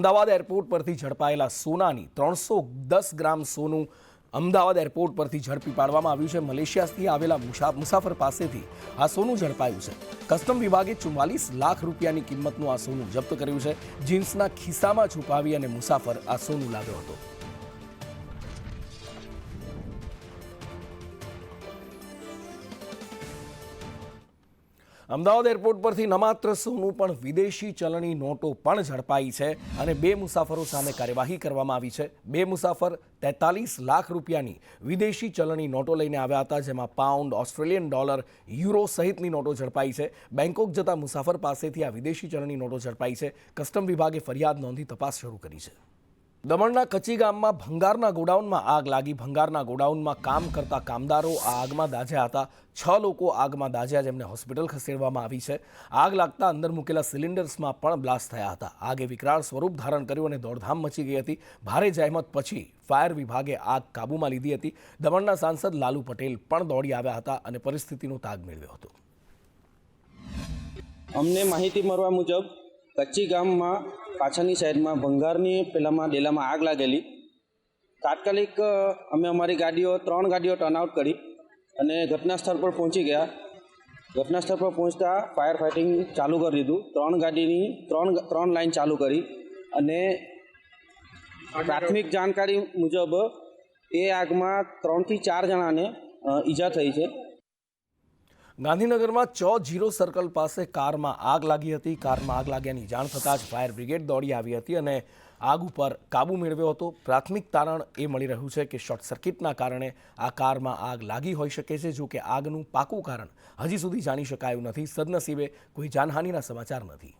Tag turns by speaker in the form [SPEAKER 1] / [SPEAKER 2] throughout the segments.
[SPEAKER 1] Ahmedabad airport પરથી ઝડપાયેલા સોનાની 310 ગ્રામ સોનું અમદાવાદ એરપોર્ટ પરથી ઝડપી પાડવામાં આવ્યું છે। મલેશિયાથી આવેલા મુસાફર પાસેથી આ સોનું ઝડપાયું છે। કસ્ટમ વિભાગે 44 લાખ રૂપિયાની કિંમતનું આ સોનું જપ્ત કર્યું છે। જીન્સના ખિસ્સામાં છુપાવી અને મુસાફર આ સોનું લાવ્યો હતો। અમદાવાદ એરપોર્ટ પરથી ન માત્ર સોનું પણ વિદેશી ચલણી નોટો પણ ઝડપાઈ છે અને 2 મુસાફરો સામે કાર્યવાહી કરવામાં આવી છે। 2 મુસાફર 43 લાખ રૂપિયાની વિદેશી ચલણી નોટો લઈને આવ્યા હતા, જેમાં પાઉન્ડ, ઓસ્ટ્રેલિયન ડોલર, યુરો સહિતની નોટો ઝડપાઈ છે। બેંકોક જતા મુસાફર પાસેથી આ વિદેશી ચલણી નોટો ઝડપાઈ છે। કસ્ટમ વિભાગે ફરિયાદ નોંધી તપાસ શરૂ કરી છે। દમણના કચ્છી ગામમાં ભંગારના ગોડાઉનમાં આગ લાગી। ભંગારના ગોડાઉનમાં કામ કરતા કામદારો આ આગમાં દાઝ્યા હતા। 6 લોકો આગમાં દાઝ્યા, જેમને હોસ્પિટલ ખસેડવામાં આવી છે। આગ લાગતા અંદર મૂકેલા સિલિન્ડર્સમાં પણ બ્લાસ્ટ થયા હતા। આગે વિકરાળ સ્વરૂપ ધારણ કર્યું અને દોડધામ મચી ગઈ હતી। ભારે જહેમત પછી ફાયર વિભાગે આગ કાબૂમાં લીધી હતી। દમણના સાંસદ લાલુ પટેલ પણ દોડી આવ્યા હતા અને પરિસ્થિતિનો તાગ મેળવ્યો હતો।
[SPEAKER 2] અમને માહિતી મળવા મુજબ કચ્છી ગામમાં પાછળની સાઈડમાં ભંગારની પેલામાં ડેલામાં આગ લાગેલી। તાત્કાલિક અમે અમારી ગાડીઓ 3 ગાડીઓ ટર્ન આઉટ કરી અને ઘટના સ્થળ પર પહોંચી ગયા। ઘટના સ્થળ પર પહોંચતા ફાયર ફાઇટિંગ ચાલુ કરી દીધું। 3 ગાડીની 3 લાઈન ચાલુ કરી અને પ્રાથમિક જાણકારી મુજબ એ આગમાં 3 થી 4 જણાને ઈજા થઈ છે।
[SPEAKER 1] ગાંધીનગરમાં ચો સર્કલ પાસે કારમાં આગ લાગી હતી। કારમાં આગ લાગ્યાની જાણ થતાં જ ફાયર બ્રિગેડ દોડી આવી હતી અને આગ ઉપર કાબૂ મેળવ્યો હતો। પ્રાથમિક તારણ એ મળી રહ્યું છે કે શોર્ટ સર્કિટના કારણે આ કારમાં આગ લાગી હોઈ શકે છે। જો કે આગનું પાકું કારણ હજી સુધી જાણી શકાયું નથી। સદનસીબે કોઈ જાનહાનિના સમાચાર નથી।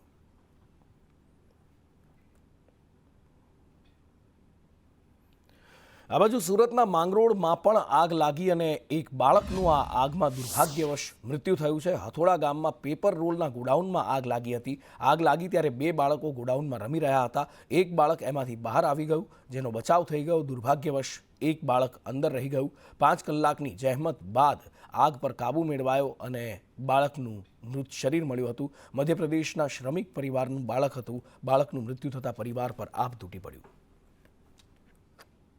[SPEAKER 1] આ બાજુ સુરતના માંગરોળમાં પણ આગ લાગી અને એક બાળકનું આ આગમાં દુર્ભાગ્યવશ મૃત્યુ થયું છે। હથોડા ગામમાં પેપર રોલના ગોડાઉનમાં આગ લાગી હતી। આગ લાગી ત્યારે 2 બાળકો ગોડાઉનમાં રમી રહ્યા હતા। એક બાળક એમાંથી બહાર આવી ગયું, જેનો બચાવ થઈ ગયો। દુર્ભાગ્યવશ એક બાળક અંદર રહી ગયું। 5 કલાકની જહેમત બાદ આગ પર કાબૂ મેળવાયો અને બાળકનું મૃત શરીર મળ્યું હતું। મધ્યપ્રદેશના શ્રમિક પરિવારનું બાળક હતું। બાળકનું મૃત્યુ થતાં પરિવાર પર આભ તૂટી પડ્યું।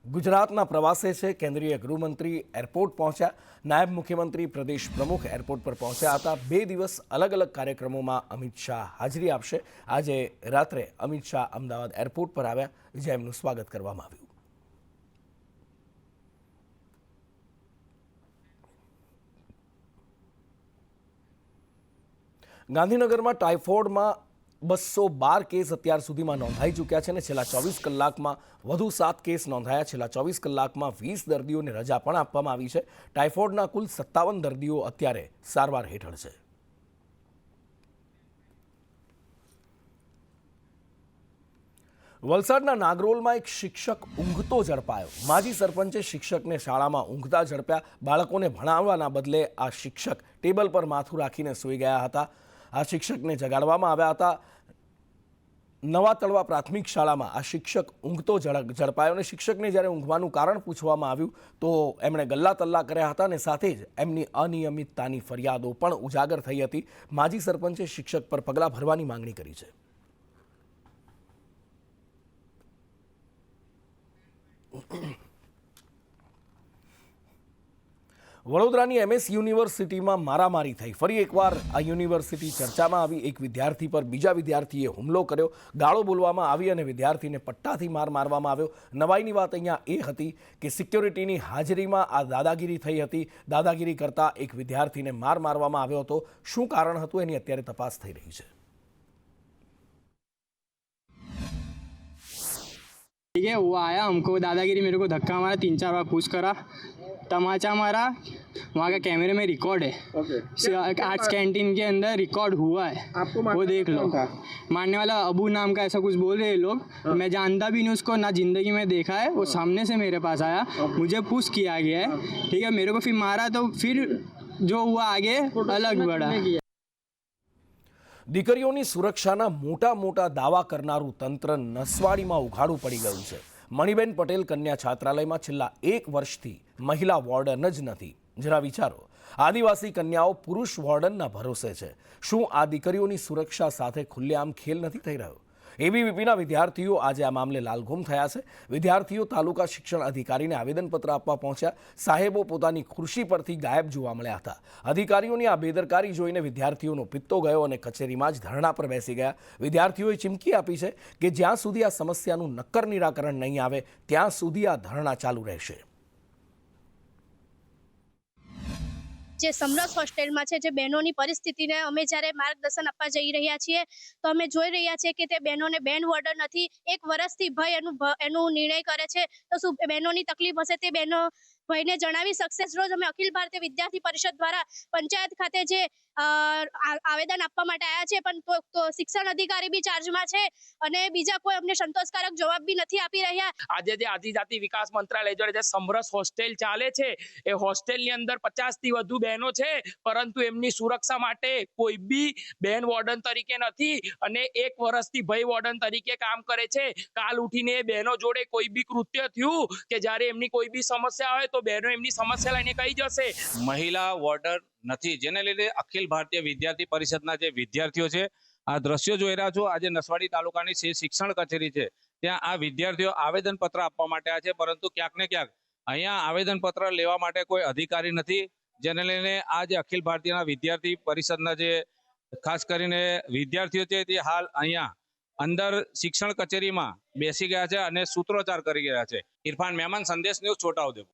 [SPEAKER 1] ગુજરાતના પ્રવાસે છે। કેન્દ્રીય ગૃહમંત્રી એરપોર્ટ પહોંચ્યા। નાયબ મુખ્યમંત્રી, પ્રદેશ પ્રમુખ એરપોર્ટ પર પહોંચ્યા હતા। 2 દિવસ અલગ અલગ કાર્યક્રમોમાં અમિત શાહ હાજરી આપશે। આજે રાત્રે અમિત શાહ અમદાવાદ એરપોર્ટ પર આવ્યા, જ્યાં એમનું સ્વાગત કરવામાં આવ્યું। ગાંધીનગરમાં ટાઇફોઇડમાં 212 કેસ અત્યાર સુધીમાં નોંધાઈ ચૂક્યા છે અને છેલ્લા 24 કલાકમાં વધુ 7 કેસ નોંધાયા। છેલ્લા 24 કલાકમાં 20 દર્દીઓને રજા પણ આપવામાં આવી છે। ટાઇફોઇડના કુલ 57 દર્દીઓ અત્યારે સારવાર હેઠળ છે। વલસાડના નાગરોલમાં એક શિક્ષક ઊંઘતો ઝડપાયો। માજી સરપંચે શિક્ષકને શાળામાં ઊંઘતા ઝડપ્યા। બાળકોને ભણાવવાના બદલે આ શિક્ષક ટેબલ પર માથું રાખીને સૂઈ ગયા હતા। આ શિક્ષકને જગાડવામાં આવ્યા હતા। નવા તળવા પ્રાથમિક શાળામાં આ શિક્ષક ઊંઘતો ઝડપાયો અને શિક્ષકને જ્યારે ઊંઘવાનું કારણ પૂછવામાં આવ્યું તો એમણે ગલ્લા તલ્લા કર્યા હતા અને સાથે જ એમની અનિયમિતતાની ફરિયાદો પણ ઉજાગર થઈ હતી। માજી સરપંચે શિક્ષક પર પગલાં ભરવાની માંગણી કરી છે। વડોદરાની MS યુનિવર્સિટીમાં મારામારી થઈ। ફરી એકવાર આ યુનિવર્સિટી ચર્ચામાં આવી। એક વિદ્યાર્થી પર બીજા વિદ્યાર્થીએ હુમલો કર્યો, ગાળો બોલવામાં આવી અને વિદ્યાર્થીને પટ્ટાથી માર મારવામાં આવ્યો। નવાઈની વાત અહીંયા એ હતી કે સિક્યોરિટીની હાજરીમાં આ દાદાગીરી થઈ હતી। દાદાગીરી કરતા એક વિદ્યાર્થીને માર મારવામાં આવ્યો હતો। શું કારણ હતું એની અત્યારે તપાસ થઈ રહી છે।
[SPEAKER 3] ठीक है, वो आया, हमको दादागिरी मेरे को धक्का मारा, 3-4 बार पुश करा, तमाचा मारा। वहाँ का कैमरे में रिकॉर्ड है। आर्ट्स कैंटीन के अंदर रिकॉर्ड हुआ है, आपको वो देख लो। मारने वाला अबू नाम का ऐसा कुछ बोल रहे हैं लोग। मैं जानता भी नहीं उसको, ना जिंदगी में देखा है। वो सामने से मेरे पास आया, मुझे पुश किया गया है। ठीक है, मेरे को फिर मारा तो फिर जो हुआ आगे अलग बढ़ा।
[SPEAKER 1] દીકરીઓની સુરક્ષાના મોટા મોટા દાવા કરનારું તંત્ર નસવાડીમાં ઉઘાડું પડી ગયું છે। મણિબેન પટેલ કન્યા છાત્રાલયમાં છેલ્લા 1 વર્ષથી મહિલા વોર્ડન જ નથી। જરા વિચારો, આદિવાસી કન્યાઓ પુરુષ વોર્ડનના ભરોસે છે। શું આ દીકરીઓની સુરક્ષા સાથે ખુલ્લેઆમ ખેલ નથી થઈ રહ્યો? એબીવીપીના વિદ્યાર્થીઓ આજે આ મામલે લાલઘુમ થયા છે. વિદ્યાર્થીઓ તાલુકા શિક્ષણ અધિકારીને આવેદનપત્ર આપવા પહોંચ્યા. સાહેબો પોતાની ખુરશી પરથી ગાયબ જોવા મળ્યા હતા. અધિકારીઓની આ બેદરકારી જોઈને વિદ્યાર્થીઓનો પિત્તો ગયો અને કચેરીમાં જ ધરણા પર બેસી ગયા. વિદ્યાર્થીઓએ ચીમકી આપી છે કે જ્યાં સુધી આ સમસ્યાનું નક્કર નિરાકરણ નહીં આવે ત્યાં સુધી આ ધરણા ચાલુ રહેશે.
[SPEAKER 4] જે સમરસ હોસ્ટેલમાં છે, જે બહેનોની પરિસ્થિતિને અમે જ્યારે માર્ગદર્શન આપવા જઈ રહ્યા છીએ તો અમે જોઈ રહ્યા છીએ કે તે બહેનોને બેન વોર્ડર નથી. 1 વર્ષથી ભાઈ એનું નિર્ણય કરે છે, તો શું બહેનોની તકલીફ હશે તે બહેનો ભાઈને જણાવી શકશે. રોજ અમે અખિલ ભારતીય વિદ્યાર્થી પરિષદ દ્વારા પંચાયત ખાતે જે આવેદન આપવા માટે આવ્યા છે, પણ તો શિક્ષણ અધિકારી બી ચાર્જમાં છે અને બીજા કોઈ અમને સંતોષકારક જવાબ બી નથી આપી રહ્યા.
[SPEAKER 5] આજે જે આદિજાતિ વિકાસ મંત્રાલય જોડે જે સમરસ હોસ્ટેલ ચાલે છે, એ હોસ્ટેલની અંદર 50 થી વધુ બહેનો છે, પરંતુ એમની સુરક્ષા માટે કોઈ બી બેન વોર્ડન તરીકે નથી અને 1 વર્ષથી ભાઈ વોર્ડન તરીકે કામ કરે છે. કાલ ઉઠીને એ બહેનો જોડે કોઈ બી કૃત્ય થયું કે જ્યારે એમની કોઈ બી સમસ્યા હોય તો બહેનો એમની સમસ્યા લઈને કહી જશે.
[SPEAKER 6] મહિલા વોર્ડર નથી, જેને લીધે અખિલ ભારતીય વિદ્યાર્થી પરિષદના જે વિદ્યાર્થીઓ છે, આ દ્રશ્યો જોઈ રહ્યા છો. આજે નસવાડી તાલુકાની શિક્ષણ કચેરી છે, ત્યાં આ વિદ્યાર્થીઓ આવેદનપત્ર આપવા માટે આવ્યા છે, પરંતુ ક્યાંક ને ક્યાંક અહીંયા આવેદનપત્ર લેવા માટે કોઈ અધિકારી નથી, જેને લઈને આ જે અખિલ ભારતીય વિદ્યાર્થી પરિષદના જે ખાસ કરીને વિદ્યાર્થીઓ છે તે હાલ અહીંયા અંદર શિક્ષણ કચેરીમાં બેસી ગયા છે અને સૂત્રોચ્ચાર કરી રહ્યા છે. ઇરફાન મહેમાન, સંદેશ ન્યૂઝ, છોટાઉદેપુર.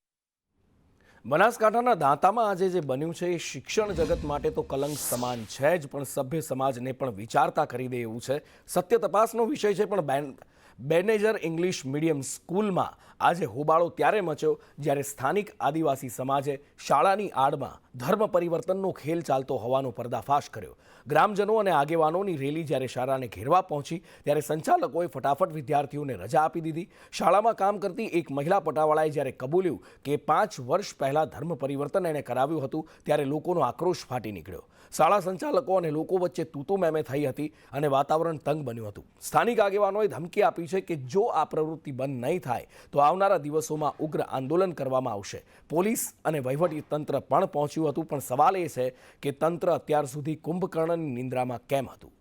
[SPEAKER 1] બનાસકાંઠાના દાંતામાં આજે જે બન્યું છે એ શિક્ષણ જગત માટે તો કલંક સમાન છે જ, પણ સભ્ય સમાજને પણ વિચારતા કરી દે એવું છે. સત્ય તપાસનો વિષય છે, પણ બેનેજર ઇંગ્લિશ મીડિયમ સ્કૂલમાં આજે હોબાળો ત્યારે મચ્યો જ્યારે સ્થાનિક આદિવાસી સમાજે શાળાની આડમાં ધર્મ પરિવર્તનનો ખેલ ચાલતો હોવાનો પર્દાફાશ કર્યો. ગ્રામજનો અને આગેવાનોની રેલી જ્યારે શાળાને ઘેરવા પહોંચી ત્યારે સંચાલકોએ ફટાફટ વિદ્યાર્થીઓને રજા આપી દીધી. શાળામાં કામ કરતી એક મહિલા પટાવાળાએ જ્યારે કબૂલ્યું કે 5 વર્ષ પહેલાં ધર્મ પરિવર્તન એણે કરાવ્યું હતું ત્યારે લોકોનો આક્રોશ ફાટી નીકળ્યો. શાળા સંચાલકો અને લોકો વચ્ચે તૂતું મેમે થઈ હતી અને વાતાવરણ તંગ બન્યું હતું. સ્થાનિક આગેવાનોએ ધમકી આપી છે કે જો આ પ્રવૃત્તિ બંધ નહીં થાય તો આવનારા દિવસોમાં ઉગ્ર આંદોલન કરવામાં આવશે. પોલીસ અને વહીવટી તંત્ર પણ પહોંચ્યું હતું, પણ સવાલ એ છે કે તંત્ર અત્યાર સુધી કુંભકર્ણની નિંદ્રામાં કેમ હતું.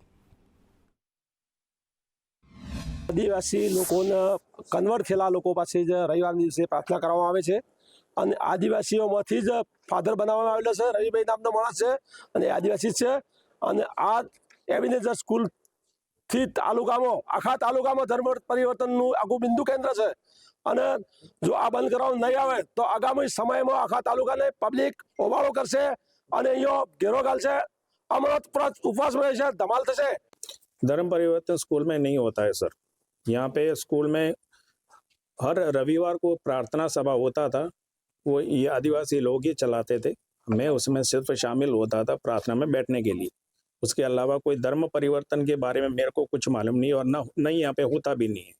[SPEAKER 7] આદિવાસી લોકોને કન્વર્ટ થયેલા લોકો પાસે જ રવિવારના દિવસે પ્રાર્થના કરવામાં આવે છે અને આદિવાસીઓમાંથી જ ફાધર બનાવવામાં આવેલો છે. રવિભાઈ નામનો માણસ છે અને આદિવાસી છે અને આ એબીનેજર સ્કૂલથી આખા તાલુકામાં ધર્મ પરિવર્તનનું આખું બિંદુ કેન્દ્ર છે અને જો આ બંધ કરવામાં નહીં આવે તો આગામી સમયમાં આખા તાલુકાને પબ્લિક હોબાળો કરશે અને અહીંયા ઘેરો ગાલશે, અમૃત ઉપવાસ રહેશે, ધમાલ થશે.
[SPEAKER 8] धर्म परिवर्तन स्कूल में नहीं होता है सर. यहाँ पे स्कूल में हर रविवार को प्रार्थना सभा होता था, वो ये आदिवासी लोग ही चलाते थे. मैं उसमें सिर्फ शामिल होता था प्रार्थना में बैठने के लिए. उसके अलावा कोई धर्म परिवर्तन के बारे में मेरे को कुछ मालूम नहीं और नहीं यहाँ पे होता भी नहीं है.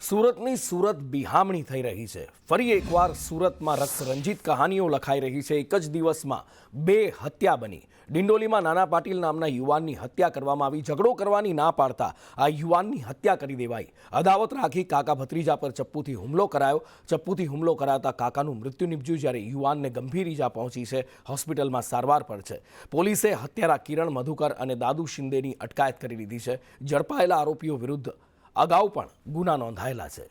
[SPEAKER 1] સુરતની સુરત બિહામણી થઈ રહી છે. ફરી એકવાર સુરતમાં રક્તરંજિત કહાનીઓ લખાઈ રહી છે. એક જ દિવસમાં 2 હત્યા બની. ડિંડોલીમાં નાના પાટીલ નામના યુવાનની હત્યા કરવામાં આવી. ઝઘડો કરવાની ના પાડતા આ યુવાનની હત્યા કરી દેવાઈ. અદાવત રાખી કાકા ભત્રીજા પર ચપ્પુથી હુમલો કરાયો. ચપ્પુથી હુમલો કરાતા કાકાનું મૃત્યુ નિપજ્યું, જ્યારે યુવાનને ગંભીર ઈજા પહોંચી છે. હોસ્પિટલમાં સારવાર પર છે. પોલીસે હત્યારા કિરણ મધુકર અને દાદુ શિંદેની અટકાયત કરી લીધી છે. ઝડપાયેલા આરોપીઓ વિરુદ્ધ અગાઉ પણ ગુના નોંધાયેલા છે.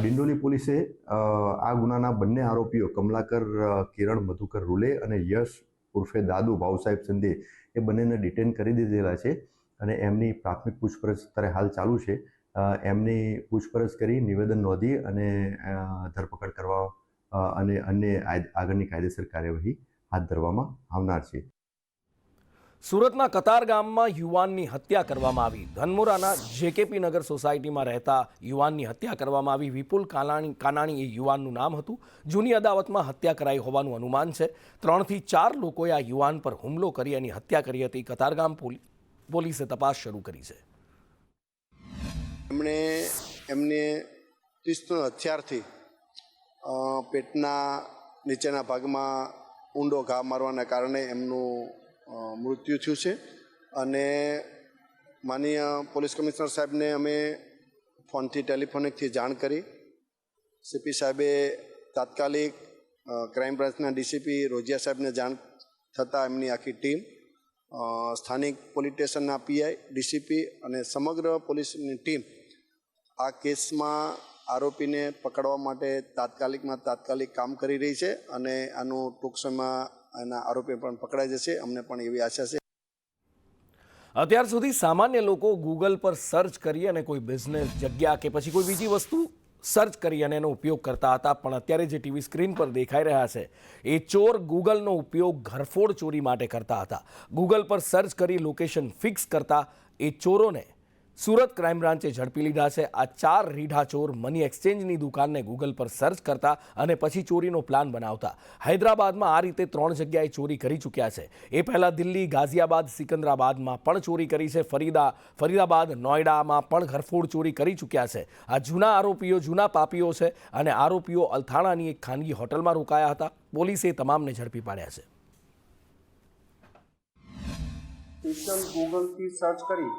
[SPEAKER 9] ડિંડોલી પોલીસે આ ગુનાના બંને આરોપીઓ કમલાકર કિરણ મધુકર રૂલે અને યશ ઉર્ફે દાદુ ભાવસાહેબ સંદે એ બંનેને ડિટેન કરી દીધેલા છે અને એમની પ્રાથમિક પૂછપરછ અત્યારે હાલ ચાલુ છે. એમની પૂછપરછ કરી નિવેદન નોંધી અને ધરપકડ કરવા અને અન્ય આગળની કાયદેસર કાર્યવાહી હાથ ધરવામાં આવનાર છે.
[SPEAKER 1] સુરતના કતાર ગામમાં યુવાનની હત્યા કરવામાં આવી. ધનમોરાના જેકેપી નગર સોસાયટીમાં રહેતા યુવાનની હત્યા કરવામાં આવી. વિપુલ કાનાણી એ યુવાનનું નામ હતું. જૂની અદાવતમાં હત્યા કરાઈ હોવાનું અનુમાન છે. 3 થી 4 લોકોએ આ યુવાન પર હુમલો કરી એની હત્યા કરી હતી. કતારગામ પોલીસે તપાસ શરૂ કરી છે.
[SPEAKER 10] એમને 30 હથિયારથી પેટના નીચેના ભાગમાં ઊંડો ઘા મારવાના કારણે એમનું મૃત્યુ થયું છે અને માનનીય પોલીસ કમિશનર સાહેબને અમે ફોનથી ટેલિફોનિકથી જાણ કરી. સીપી સાહેબે તાત્કાલિક ક્રાઇમ બ્રાન્ચના ડીસીપી રોજિયા સાહેબને જાણ થતાં એમની આખી ટીમ સ્થાનિક પોલીસ સ્ટેશનના પીઆઈ, ડીસીપી અને સમગ્ર પોલીસની ટીમ આ કેસમાં આરોપીને પકડવા માટે તાત્કાલિક કામ કરી રહી છે અને આનું ટૂંક સમયમાં આના આરોપી પણ પકડાઈ જશે, અમને પણ એવી આશા છે.
[SPEAKER 1] અત્યાર સુધી સામાન્ય લોકો ગૂગલ પર સર્ચ કરી અને કોઈ બિઝનેસ જગ્યા કે પછી કોઈ બીજી વસ્તુ સર્ચ કરી અને એનો ઉપયોગ કરતા હતા, પણ અત્યારે જે ટીવી સ્ક્રીન પર દેખાઈ રહ્યા છે એ ચોર ગૂગલનો ઉપયોગ ઘરફોડ ચોરી માટે કરતા હતા. ગૂગલ પર સર્ચ કરી લોકેશન ફિક્સ કરતા એ ચોરોને સુરત ક્રાઇમ બ્રાન્ચે ઝડપી લીધા છે. આ 4 રીઢા ચોર મની એક્સચેન્જની દુકાનને ગૂગલ પર સર્ચ કરતા અને પછી ચોરીનો પ્લાન બનાવતા. હૈદરાબાદમાં આ રીતે 3 જગ્યાએ ચોરી કરી ચૂક્યા છે. એ પહેલાં દિલ્હી, ગાઝિયાબાદ, સિકંદરાબાદમાં પણ ચોરી કરી છે. ફરીદાબાદ, નોઈડામાં પણ ઘરફોડ ચોરી કરી ચૂક્યા છે. આ જૂના આરોપીઓ, જૂના પાપીઓ છે અને આરોપીઓ અલથાણાની એક ખાનગી હોટલમાં રોકાયા હતા. પોલીસે તમામને ઝડપી પાડ્યા છે.
[SPEAKER 11] ગૂગલથી સર્ચ કરી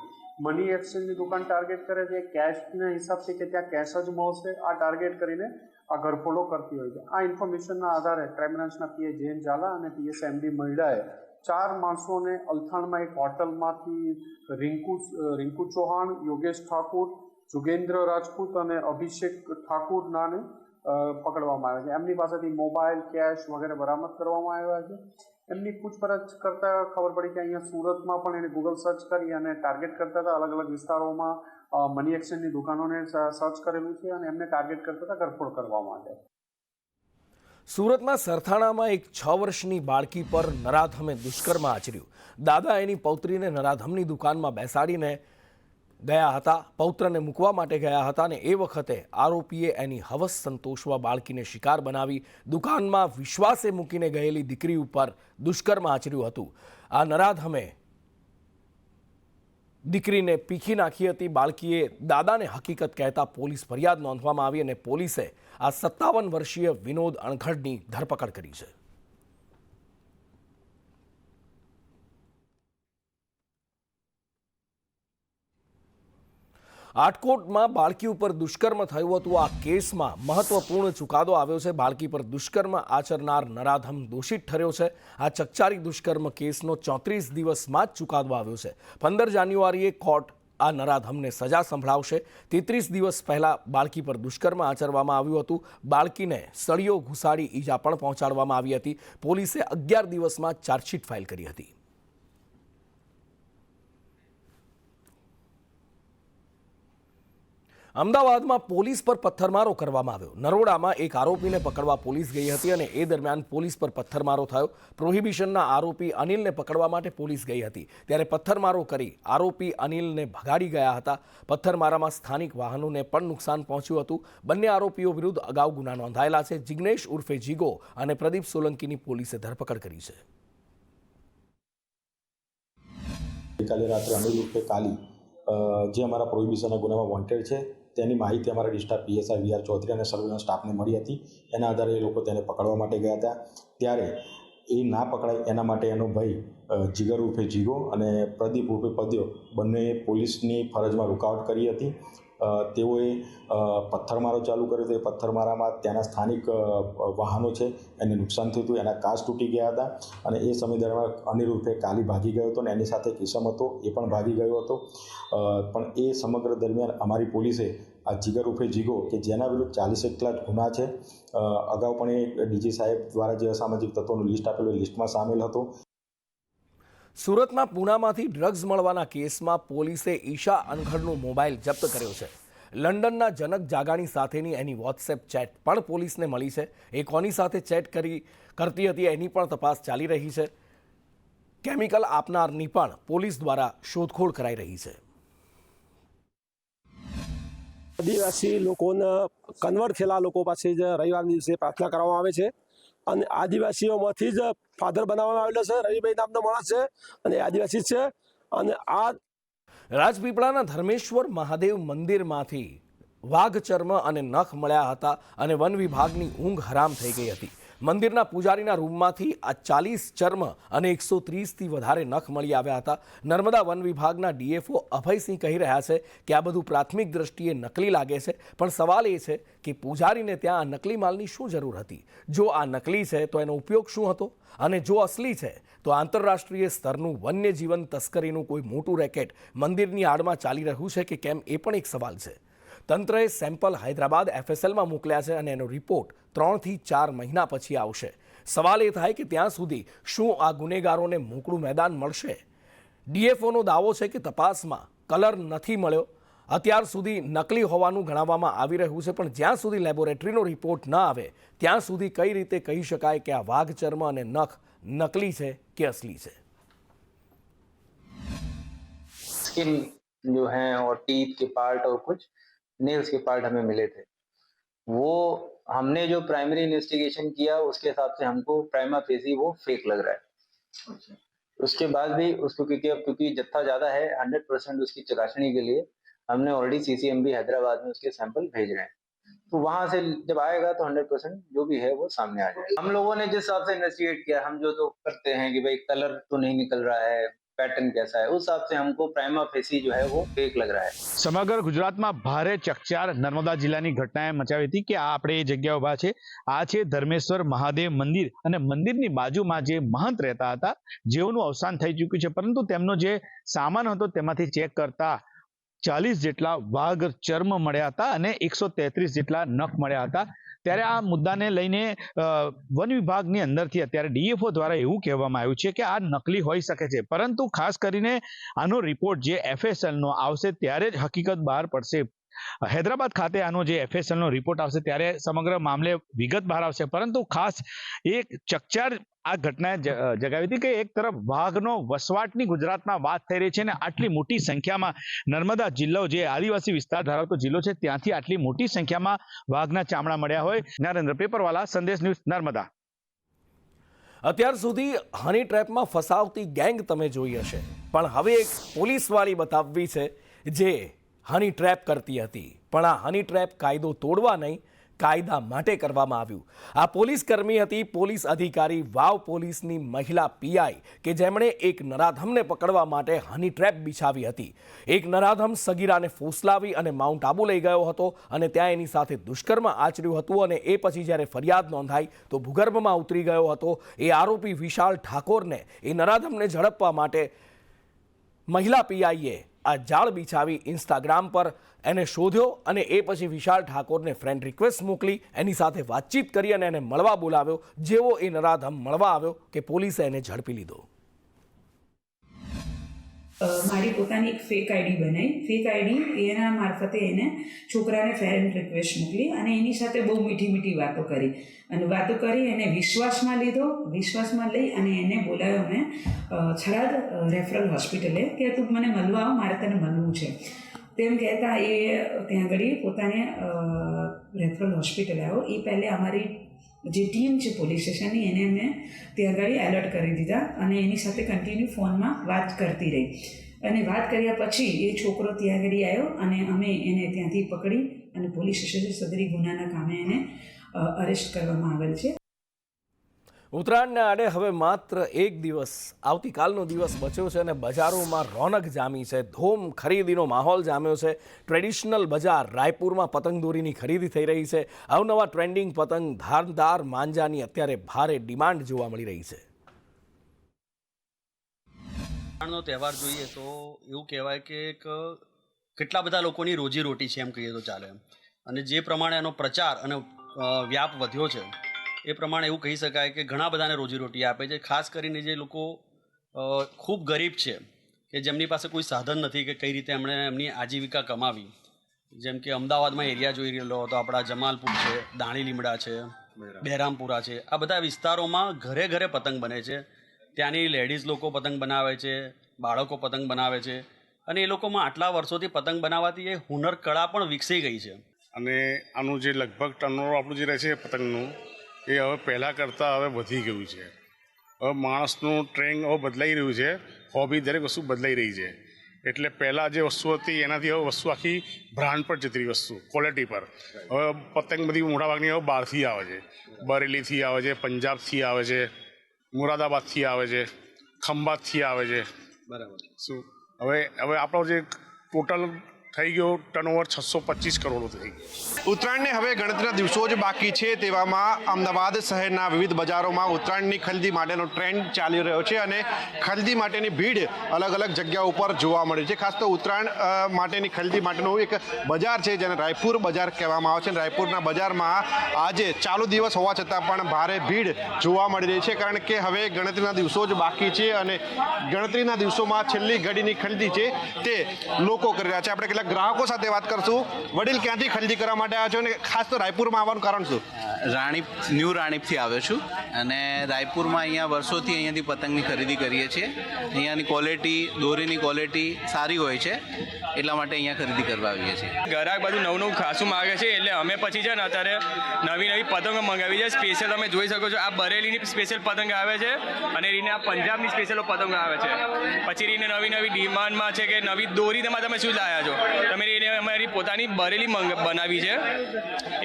[SPEAKER 11] મની એક્સચેન્જની દુકાન ટાર્ગેટ કરે છે. કેશના હિસાબથી કે ત્યાં કેશ જ મળશે આ ટાર્ગેટ કરીને આ ઘરફોડો કરતી હોય છે. આ ઇન્ફોર્મેશનના આધારે ક્રાઇમ બ્રાન્ચના પીએ જૈન ઝાલા અને પીએસ એમડી મહિડાએ 4 માણસોને અલથાણમાં એક હોટલમાંથી રિંકુ ચૌહાણ, યોગેશ ઠાકુર, જુગેન્દ્ર રાજપૂત અને અભિષેક ઠાકુર નાને પકડવામાં આવ્યા છે. એમની પાસેથી મોબાઈલ, કેશ વગેરે બરામદ કરવામાં આવ્યા છે. એમની પૂછપરછ કરતા ખબર પડી કે અહીંયા સુરતમાં પણ એને ગૂગલ સર્ચ કરી અને ટાર્ગેટ કરતા હતા. અલગ અલગ વિસ્તારોમાં મની એક્સચેન્જની દુકાનોને સર્ચ કરેલું છે અને એમને ટાર્ગેટ કરતા હતા ઘરફોડ કરવા માટે.
[SPEAKER 1] સુરતમાં સરથાણામાં એક 6 વર્ષની બાળકી પર નરાધમે દુષ્કર્મ આચર્યું. દાદા એની પૌત્રીને નરાધમની દુકાનમાં બેસાડીને ગયા હતા, પૌત્રને મૂકવા માટે ગયા હતા અને એ વખતે આરોપીએ એની હવસ સંતોષવા બાળકીને શિકાર બનાવી દુકાનમાં વિશ્વાસે મૂકીને ગયેલી દીકરી ઉપર દુષ્કર્મ આચર્યું હતું. આ નરાધમે દીકરીને પીખી નાખી હતી. બાળકીએ દાદાને હકીકત કહેતા પોલીસ ફરિયાદ નોંધવામાં આવી અને પોલીસે આ 57 વર્ષીય વિનોદ અણઘડની ધરપકડ કરી છે. આટકોટમાં બાળકી ઉપર દુષ્કર્મ થયું હતું. આ કેસમાં મહત્વપૂર્ણ ચુકાદો આવ્યો છે. બાળકી પર દુષ્કર્મ આચરનાર નરાધમ દોષિત ઠર્યો છે. આ ચકચારી દુષ્કર્મ કેસનો 34 દિવસમાં જ ચુકાદો આવ્યો છે. 15 જાન્યુઆરીએ કોર્ટ આ નરાધમને સજા સંભળાવશે. 33 દિવસ પહેલા બાળકી પર દુષ્કર્મ આચરવામાં આવ્યું હતું. બાળકીને સળીઓ ઘુસાડી ઈજા પણ પહોંચાડવામાં આવી હતી. પોલીસે 11 દિવસમાં ચાર્જશીટ ફાઇલ કરી હતી. અમદાવાદમાં પોલીસ પર પથ્થરમારો કરવામાં આવ્યો. નરોડામાં એક આરોપીને પકડવા પોલીસ ગઈ હતી અને એ દરમિયાન પોલીસ પર પથ્થરમારો થયો. પ્રોહિબિશનના આરોપી અનિલને પકડવા માટે પોલીસ ગઈ હતી, ત્યારે પથ્થરમારો કરી આરોપી અનિલને ભગાડી ગયા હતા. પથ્થરમારામાં સ્થાનિક વાહનોને પણ નુકસાન પહોંચ્યું હતું. બંને આરોપીઓ વિરુદ્ધ અગાઉ ગુના નોંધાયેલા છે. જિગ્નેશ ઉર્ફે જીગો અને પ્રદીપ સોલંકીની પોલીસે ધરપકડ કરી છે.
[SPEAKER 12] ગઈકાલે રાત્રે અનિલ ઉર્ફે કાલી જે અમારા પ્રોહિબિશનના ગુનામાં વોન્ટેડ છે તેની માહિતી અમારા ડિસ્ટ્રિક્ટ પીએસઆઈ વીઆર ચૌધરી અને સર્વેલન્સ સ્ટાફને મળી હતી. એના આધારે એ લોકો તેને પકડવા માટે ગયા હતા. ત્યારે એ ના પકડાય એના માટે એનો ભાઈ જીગર ઉર્ફે જીગો અને પ્રદીપ ઉર્ફે પદ્યો બંને પોલીસની ફરજમાં રૂકાવટ કરી હતી. તેઓએ પથ્થરમારો ચાલુ કર્યો હતો. એ પથ્થરમારામાં ત્યાંના સ્થાનિક વાહનો છે એને નુકસાન થયું હતું. એના કાચ તૂટી ગયા હતા અને એ સમય દરમિયાન અનિલ ઉર્ફે કાલી ભાગી ગયો હતો અને એની સાથે કિસમ હતો એ પણ ભાગી ગયો હતો. પણ એ સમગ્ર દરમિયાન અમારી પોલીસે આ જીગર ઉર્ફે જીગો કે જેના વિરુદ્ધ 40 જેટલા ગુના છે, અગાઉ પણ એ ડીજી સાહેબ દ્વારા જે અસામાજિક તત્વોનું લિસ્ટ આપેલું એ લિસ્ટમાં સામેલ હતો.
[SPEAKER 1] સુરતના પૂનામાંથી ડ્રગ્સ મળવાના કેસમાં પોલીસે ઈશા અનઘડનો મોબાઈલ જપ્ત કર્યો છે. લંડનના જનક જાગાણી સાથેની એની વોટ્સએપ ચેટ પણ પોલીસને મળી છે. એ કોની સાથે ચેટ કરતી હતી એની પણ તપાસ ચાલી રહી છે. કેમિકલ આપનારની પણ પોલીસ દ્વારા શોધખોળ કરાઈ રહી છે.
[SPEAKER 7] આદિવાસી લોકોને કન્વર્ટ થયેલા લોકો પાસે જ રવિવારના દિવસે પ્રાર્થના કરવામાં આવે છે અને આદિવાસીઓમાંથી જ ફાધર બનાવવામાં આવેલો છે. રવિભાઈ નામનો માણસ છે અને આદિવાસી છે. અને આ
[SPEAKER 1] રાજપીપળાના ધર્મેશ્વર મહાદેવ મંદિરમાંથી વાઘ ચર્મ અને નખ મળ્યા હતા અને વન વિભાગની ઊંઘ હરામ થઈ ગઈ હતી. મંદિરના પૂજારીના રૂમમાંથી આ 40 ચર્મ અને 130થી વધારે નખ મળી આવ્યા હતા. નર્મદા વન વિભાગના ડીએફઓ અભયસિંહ કહી રહ્યા છે કે આ બધું પ્રાથમિક દ્રષ્ટિએ નકલી લાગે છે, પણ સવાલ એ છે કે પૂજારીને ત્યાં આ નકલી માલની શું જરૂર હતી? જો આ નકલી છે તો એનો ઉપયોગ શું હતો, અને જો અસલી છે તો આંતરરાષ્ટ્રીય સ્તરનું વન્યજીવન તસ્કરીનું કોઈ મોટું રેકેટ મંદિરની આડમાં ચાલી રહ્યું છે કે કેમ, એ પણ એક સવાલ છે. તંત્રએ સેમ્પલ હૈદરાબાદ FSLમાં મોકલ્યા છે અને એનો રિપોર્ટ 3 થી 4 મહિના પછી આવશે. સવાલ એ થાય કે ત્યાં સુધી શું આ ગુનેગારોને મોકળું મેદાન મળશે? ડીએફઓનો દાવો છે કે તપાસમાં કલર નથી મળ્યો. અત્યાર સુધી નકલી હોવાનું ગણાવવામાં આવી રહ્યું છે, પણ જ્યાં સુધી લેબોરેટરીનો રિપોર્ટ ન આવે ત્યાં સુધી કઈ રીતે કહી શકાય કે આ વાઘ ચર્મ અને નખ નકલી છે કે असली છે?
[SPEAKER 13] स्किन जो है और टीथ के पार्ट और कुछ नेल्स के पार्ट हमें मिले थे. वो हमने जो प्राइमरी इन्वेस्टिगेशन किया उसके हिसाब से हमको प्राइमा फेसी वो फेक लग रहा है. उसके बाद भी उसको क्योंकि जत्था ज्यादा है 100% उसकी चकासनी के लिए हमने ऑलरेडी CCMB हैदराबाद में उसके सैंपल भेज रहे हैं. तो वहां से जब आएगा तो 100% जो भी है वो सामने आ जाएगा. हम लोगों ने जिस हिसाब से इन्वेस्टिगेट किया, हम जो तो करते हैं कि भाई कलर तो नहीं निकल रहा है, पैटर्न कैसा है, उस हिसाब से हमको प्राइमा फेसी जो है वो फेक लग रहा है.
[SPEAKER 14] સમગ્ર ગુજરાતમાં ભારે ચકચાર નર્મદા જિલ્લાની ઘટનાએ મચાવી હતી કે આપણે એ જગ્યા ઉભા છે, આ છે ધર્મેશ્વર મહાદેવ મંદિર, અને મંદિરની બાજુમાં જે મહંત રહેતા હતા જેઓનું અવસાન થઈ ચૂક્યું છે, પરંતુ તેમનો જે સામાન હતો તેમાંથી ચેક કરતા 40 જેટલા વાઘ ચર્મ મળ્યા હતા અને 133 જેટલા નખ મળ્યા હતા. ત્યારે આ મુદ્દાને લઈને વન વિભાગની અંદરથી અત્યારે ડીએફઓ દ્વારા એવું કહેવામાં આવ્યું છે કે આ નકલી હોઈ શકે છે, પરંતુ ખાસ કરીને આનો રિપોર્ટ જે FSLનો આવશે ત્યારે જ હકીકત બહાર પડશે. હૈદરાબાદ ખાતે આનો જે FSLનો રિપોર્ટ આવશે ત્યારે સમગ્ર મામલે વિગત બહાર આવશે. પરંતુ ખાસ એક ચકચાર આ ઘટનાએ જગાવી હતી કે એક તરફ વાઘનો વસવાટની ગુજરાતમાં વાત થઈ રહી છે અને આટલી મોટી સંખ્યામાં નર્મદા જિલ્લો જે આદિવાસી વિસ્તાર ધરાવતો જિલ્લો છે ત્યાંથી આટલી મોટી સંખ્યામાં વાઘના ચામડા મળ્યા હોય. નરેન્દ્ર પેપરવાલા, સંદેશ ન્યૂઝ, નર્મદા.
[SPEAKER 1] અત્યાર સુધી હની ટ્રેપમાં ફસાવતી ગેંગ તમે જોઈ હશે, પણ હવે એક પોલીસવાળી બતાવવી છે જે હની ટ્રેપ કરતી હતી. પણ આ હની ટ્રેપ કાયદો તોડવા નહીં, કાયદા માટે કરવામાં આવ્યું. આ પોલીસ કર્મી હતી, પોલીસ અધિકારી, વાવ પોલીસની મહિલા PI કે જેમણે એક નરાધમને પકડવા માટે હની ટ્રેપ બિછાવી હતી. એક નરાધમ સગીરાને ફોસલાવી અને માઉન્ટ આબુ લઈ ગયો હતો અને ત્યાં એની સાથે દુષ્કર્મ આચર્યું હતું, અને એ પછી જ્યારે ફરિયાદ નોંધાઈ તો ભૂગર્ભમાં ઉતરી ગયો હતો. એ આરોપી વિશાલ ઠાકોરને, એ નરાધમને ઝડપવા માટે મહિલા PIએ આ જાળ બિછાવી ઇન્સ્ટાગ્રામ પર એને શોધ્યો અને એ પછી વિશાલ ઠાકોરને ફ્રેન્ડ રિક્વેસ્ટ મોકલી, એની સાથે વાતચીત કરી અને એને મળવા બોલાવ્યો. જેવો એ નરાધમ મળવા આવ્યો કે પોલીસે એને ઝડપી લીધો.
[SPEAKER 15] મારી પોતાની એક ફેક આઈડી બનાવી. ફેક આઈડી એના મારફતે એને છોકરાને ફ્રેન્ડ રિક્વેસ્ટ મોકલી અને એની સાથે બહુ મીઠી મીઠી વાતો કરી એને વિશ્વાસમાં લીધો. વિશ્વાસમાં લઈ અને એને બોલાવ્યો મેં છડાદ રેફરલ હોસ્પિટલે કે તું મને મળવા આવ, મારે તને મળવું છે. તેમ કહેતા એ ત્યાં આગળ પોતાને રેફરલ હોસ્પિટલ આવ્યો. એ પહેલે અમારી જે ટીમ છે પોલીસ સ્ટેશનની એને મેં ત્યાં આગળ એલર્ટ કરી દીધા અને એની સાથે કન્ટિન્યુ ફોનમાં વાત કરતી રહી. અને વાત કર્યા પછી એ છોકરો ત્યાં આગળ આવ્યો અને અમે એને ત્યાંથી પકડી અને પોલીસ સ્ટેશનથી સદરી ગુનાના કામે એને અરેસ્ટ કરવામાં આવેલ છે.
[SPEAKER 1] ઉત્તરાયણના આડે હવે માત્ર એક દિવસ, આવતીકાલનો દિવસ બચ્યો છે અને બજારોમાં રોનક જામી છે. ધૂમ ખરીદીનો માહોલ જામ્યો છે. ટ્રેડિશનલ બજાર રાયપુરમાં પતંગદોરીની ખરીદી થઈ રહી છે. અવનવા ટ્રેન્ડિંગ પતંગ, ધારદાર માંજાની અત્યારે ભારે ડિમાન્ડ જોવા મળી રહી છે.
[SPEAKER 16] નો તહેવાર જોઈએ તો એવું કહેવાય કે કેટલા બધા લોકોની રોજીરોટી છે એમ કહીએ તો ચાલે એમ. અને જે પ્રમાણે એનો પ્રચાર અને વ્યાપ વધ્યો છે એ પ્રમાણે એવું કહી શકાય કે ઘણા બધાને રોજીરોટી આપે છે. ખાસ કરીને જે લોકો ખૂબ ગરીબ છે કે જેમની પાસે કોઈ સાધન નથી કે કઈ રીતે એમણે એમની આજીવિકા કમાવી. જેમ કે અમદાવાદમાં એરિયા જોઈ રહેલો તો આપણા જમાલપુર છે, દાણી લીમડા છે, બહેરામપુરા છે, આ બધા વિસ્તારોમાં ઘરે ઘરે પતંગ બને છે. ત્યાંની લેડીઝ લોકો પતંગ બનાવે છે, બાળકો પતંગ બનાવે છે અને એ લોકોમાં આટલા વર્ષોથી પતંગ બનાવવાથી એ હુનર કળા પણ વિકસી ગઈ છે.
[SPEAKER 17] અને આનું જે લગભગ ટર્નઓવર આપણું જે રહે છે પતંગનું એ હવે પહેલાં કરતાં હવે વધી ગયું છે. હવે માણસનું ટ્રેન્ડ હવે બદલાઈ રહ્યું છે, હોબી દરેક વસ્તુ બદલાઈ રહી છે. એટલે પહેલાં જે વસ્તુ હતી એનાથી હવે વસ્તુ આખી બ્રાન્ડ પર જતી રહી, વસ્તુ ક્વોલિટી પર. હવે પતંગ બધી મોટાભાગની હવે બહારથી આવે છે, બરેલીથી આવે છે, પંજાબથી આવે છે, મુરાદાબાદથી આવે છે, ખંભાતથી આવે છે.
[SPEAKER 16] બરાબર.
[SPEAKER 17] શું હવે આપણો જે ટોટલ થઈ ગયો ટર્નઓવર 625 કરોડ થઈ ગયો.
[SPEAKER 18] ઉત્તરાયણને હવે ગણતરીના દિવસો જ બાકી છે, તેવામાં અમદાવાદ શહેરના વિવિધ બજારોમાં ઉત્તરાયણની ખરીદી માટેનો ટ્રેન્ડ ચાલી રહ્યો છે અને ખરીદી માટેની ભીડ અલગ અલગ જગ્યાઓ ઉપર જોવા મળે છે. ખાસ તો ઉત્તરાયણ માટેની ખરીદી માટેનું એક બજાર છે જેને રાયપુર બજાર કહેવામાં આવે છે. રાયપુરના બજારમાં આજે ચાલુ દિવસ હોવા છતાં પણ ભારે ભીડ જોવા મળી રહી છે, કારણ કે હવે ગણતરીના દિવસો જ બાકી છે અને ગણતરીના દિવસોમાં છેલ્લી ઘડીની ખરીદી છે તે લોકો કરી રહ્યા છે. આપણે કેટલાક ગ્રાહકો સાથે વાત કરશું. વડીલ, ક્યાંથી ખરીદી કરવા માટે આવ્યા છો અને ખાસ તો રાયપુરમાં આવવાનું કારણ શું?
[SPEAKER 19] ન્યૂ રાણીપથી આવ્યો છું અને રાયપુરમાં અહીંયા વર્ષોથી અહીંયાથી પતંગની ખરીદી કરીએ છીએ. અહીંયાની ક્વોલિટી, દોરીની ક્વોલિટી સારી હોય છે, એટલા માટે અહીંયા ખરીદી કરવા આવીએ છીએ.
[SPEAKER 3] ગ્રાહક બધું નવું ખાસું માગે છે એટલે અમે પછી છે ને અત્યારે નવી પતંગો મંગાવી છે. સ્પેશિયલ તમે જોઈ શકો છો, આ બરેલીની સ્પેશિયલ પતંગ આવે છે અને રીને આ પંજાબની સ્પેશિયલ પતંગો આવે છે. પછી રીને નવી ડિમાન્ડમાં છે કે નવી દોરીમાં તમે શું લાવ્યા છો, તમે રીને અમારી પોતાની બરેલી બનાવી છે,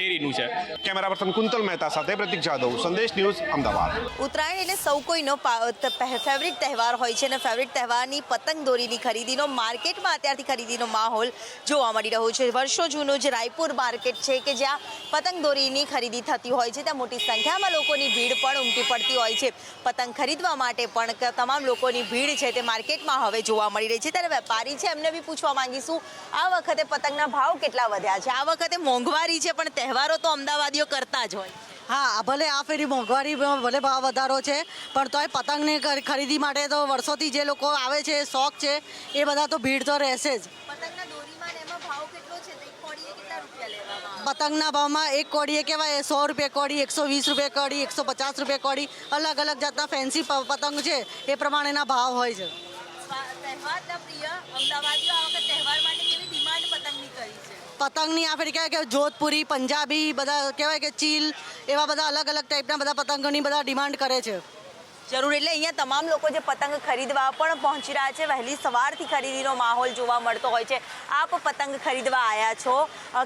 [SPEAKER 3] એ રીતનું છે.
[SPEAKER 18] કેમેરા પર્સન કુંતલ મહેતા સાથે પ્રતિક જાદવ, સંદેશ ન્યૂઝ, અમદાવાદ.
[SPEAKER 20] ઉત્તરાયણ એટલે સૌ કોઈનો ફેવરિટ તહેવાર હોય છે અને ફેવરિટ તહેવારની પતંગ દોરીની ખરીદીનો માર્કેટમાં અત્યારથી ખરીદીનો માહોલ જોવા મળી રહ્યો છે. વર્ષો જૂનું જે રાયપુર માર્કેટ છે કે જ્યાં પતંગ દોરીની ખરીદી થતી હોય છે, ત્યાં મોટી સંખ્યામાં લોકોની ભીડ પણ ઉમટી પડતી હોય છે. પતંગ ખરીદવા માટે પણ તમામ લોકોની ભીડ છે તે માર્કેટમાં હવે જોવા મળી રહી છે. ત્યારે વેપારી છે, એમને બી પૂછવા માંગીશું આ વખતે પતંગના ભાવ કેટલા વધ્યા છે. આ વખતે મોંઘવારી છે પણ તહેવારો તો અમદાવાદીઓ કરતા જ હોય.
[SPEAKER 21] હા, ભલે આ ફેરી મોંઘવારી ભલે ભાવ વધારો છે પણ તોય પતંગની ખરીદી માટે તો વર્ષોથી જે લોકો આવે છે, શોખ છે, એ બધા તો ભીડ તો રહેશે જ. પતંગના ભાવમાં એક કોડીએ કહેવાય 100 રૂપિયા કોડી, 120 રૂપિયા કોડી, 150 રૂપિયા કોડી, અલગ અલગ જાતના ફેન્સી પતંગ છે એ પ્રમાણેના ભાવ હોય છે.
[SPEAKER 20] તહેવારના પ્રિય અમદાવાદીઓ આ વખતે તહેવાર માટે કેવી ડિમાન્ડ પતંગની કરી છે?
[SPEAKER 21] પતંગની આ ફેરી કહેવાય કે જોધપુરી, પંજાબી, બધા કહેવાય કે ચીલ, એવા બધા અલગ અલગ ટાઈપના બધા પતંગોની બધા ડિમાન્ડ કરે છે.
[SPEAKER 20] જરૂર. એટલે અહીંયા તમામ લોકો જે પતંગ ખરીદવા પણ પહોંચી રહ્યા છે. વહેલી સવારથી ખરીદીનો માહોલ જોવા મળતો હોય છે. આપ પતંગ ખરીદવા આવ્યા છો,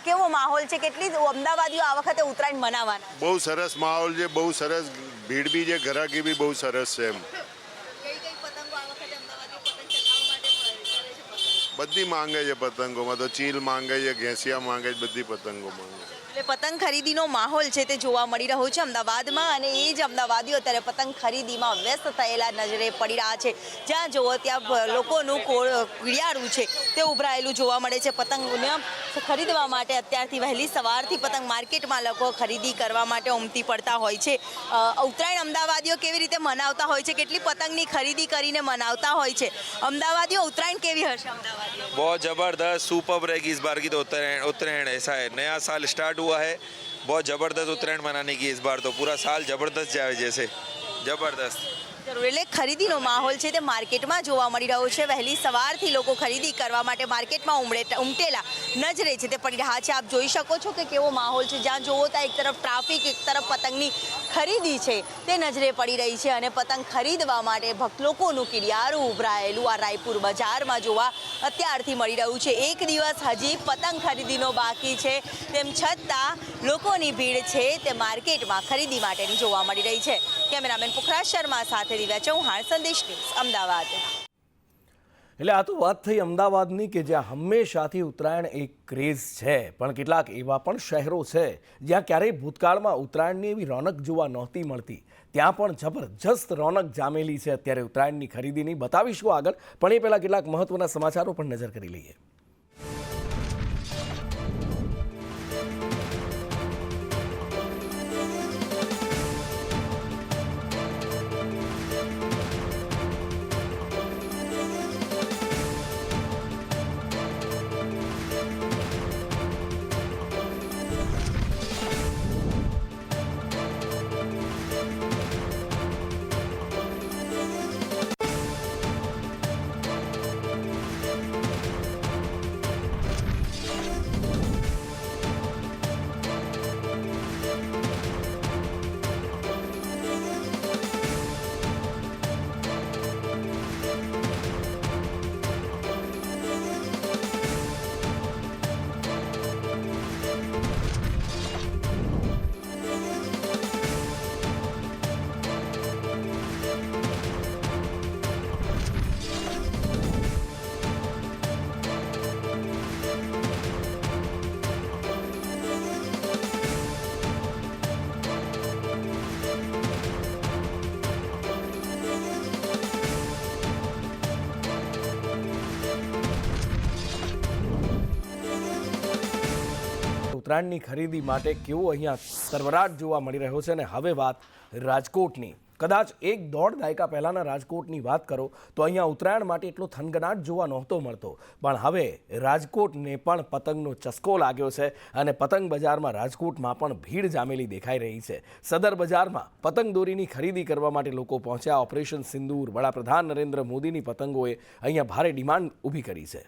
[SPEAKER 20] કેવો માહોલ છે? કેટલી અમદાવાદીઓ આ વખતે ઉત્તરાયણ મનાવવાના?
[SPEAKER 22] બહુ સરસ માહોલ છે, બહુ સરસ ભીડ બી છે, ગ્રાહકી બી બહુ સરસ છે. એમ બધી માંગે છે પતંગોમાં, તો ચીલ માંગે છે, ઘેંસિયા માંગે છે, બધી પતંગો માંગે છે.
[SPEAKER 20] એટલે પતંગ ખરીદીનો માહોલ છે તે જોવા મળી રહ્યો છે અમદાવાદમાં અને એ જ અમદાવાદીઓ અત્યારે પતંગ ખરીદીમાં વ્યસ્ત થયેલા નજરે પડી રહ્યા છે. જ્યાં જુઓ ત્યાં લોકોનું કીડિયારું છે તે ઉભરાયેલું જોવા મળે છે. પતંગોને ખરીદવા માટે અત્યારથી વહેલી સવારથી પતંગ માર્કેટમાં લોકો ખરીદી કરવા માટે ઉમટી પડતા હોય છે. ઉત્તરાયણ અમદાવાદીઓ કેવી રીતે મનાવતા હોય છે, કેટલી પતંગની ખરીદી કરીને મનાવતા હોય છે? અમદાવાદીઓ ઉત્તરાયણ કેવી હશે? अमदावादियों
[SPEAKER 23] बहुत ज़बरदस्त सुपर रहेगी इस बार की तो उत्तरायण ऐसा है, नया साल स्टार्ट हुआ है, बहुत ज़बरदस्त उत्तरायण मनाने की इस बार तो पूरा साल ज़बरदस्त जाए जैसे जबरदस्त.
[SPEAKER 20] જરૂર. એટલે ખરીદીનો માહોલ છે તે માર્કેટમાં જોવા મળી રહ્યો છે. વહેલી સવારથી લોકો ખરીદી કરવા માટે માર્કેટમાં ઉમટેલા નજરે છે તે પડી રહ્યા છે. આપ જોઈ શકો છો કે કેવો માહોલ છે. જ્યાં જોવો ત્યાં એક તરફ ટ્રાફિક, એક તરફ પતંગની ખરીદી છે તે નજરે પડી રહી છે અને પતંગ ખરીદવા માટે ભક્ત લોકોનું કીડિયારું ઉભરાયેલું આ રાયપુર બજારમાં જોવા અત્યારથી મળી રહ્યું છે. એક દિવસ હજી પતંગ ખરીદીનો બાકી છે, તેમ છતાં લોકોની ભીડ છે તે માર્કેટમાં ખરીદી માટેની જોવા મળી રહી છે. કેમેરામેન પુખરાજ શર્મા સાથે દિવ્યા ચૌહાણ, સંદેશ ન્યૂઝ, અમદાવાદ.
[SPEAKER 1] એટલે આ તો વાત થઈ અમદાવાદની કે જ્યાં હંમેશાથી ઉત્તરાયણ એક ક્રેઝ છે, પણ કેટલાક એવા પણ શહેરો છે જ્યાં ક્યારેય ભૂતકાળમાં ઉત્તરાયણની એવી રોનક જોવા નહોતી મળતી. ત્યાં પણ જબરજસ્ત રોનક જામેલી છે અત્યારે ઉત્તરાયણની ખરીદીની. બતાવીશું આગળ, પણ એ પહેલાં કેટલાક મહત્વના સમાચારો પણ નજર કરી લઈએ. ઉત્તરાયણની ખરીદી માટે કેવો અહીંયા તરવરાટ જોવા મળી રહ્યો છે. અને હવે વાત રાજકોટની. કદાચ 1-1.5 દાયકા પહેલાંના રાજકોટની વાત કરો તો અહીંયા ઉત્તરાયણ માટે એટલો થનગનાટ જોવા નહોતો મળતો, પણ હવે રાજકોટને પણ પતંગનો ચસ્કો લાગ્યો છે અને પતંગ બજારમાં રાજકોટમાં પણ ભીડ જામેલી દેખાઈ રહી છે. સદર બજારમાં પતંગ દોરીની ખરીદી કરવા માટે લોકો પહોંચ્યા. ઓપરેશન સિંદૂર, વડાપ્રધાન નરેન્દ્ર મોદીની પતંગોએ અહીંયા ભારે ડિમાન્ડ ઊભી કરી છે.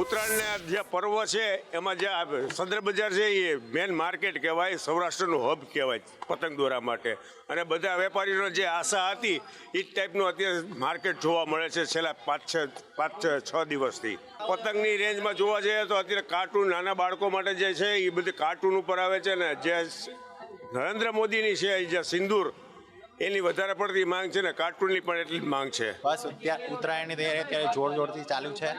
[SPEAKER 2] ઉત્તરાયણના જે પર્વ છે એમાં જે સદર બજાર છે એ મેન માર્કેટ કહેવાય, સૌરાષ્ટ્રનું હબ કહેવાય પતંગ દોરા માટે. અને બધા વેપારીઓનો જે આશા હતી એ જ ટાઈપનું અત્યારે માર્કેટ જોવા મળે છે છેલ્લા 5-6 દિવસથી. પતંગની રેન્જમાં જોવા જઈએ તો અત્યારે કાર્ટૂન નાના બાળકો માટે જે છે એ બધી કાર્ટૂન ઉપર આવે છે. ને જે નરેન્દ્ર મોદીની છે જે સિંદૂર એની વધારે પડતી માંગ છે ને કાર્ટૂનની પણ એટલી જ માંગ છે.
[SPEAKER 4] બસ ઉત્તરાયણની તૈયારી અત્યારે જોરથી ચાલુ છે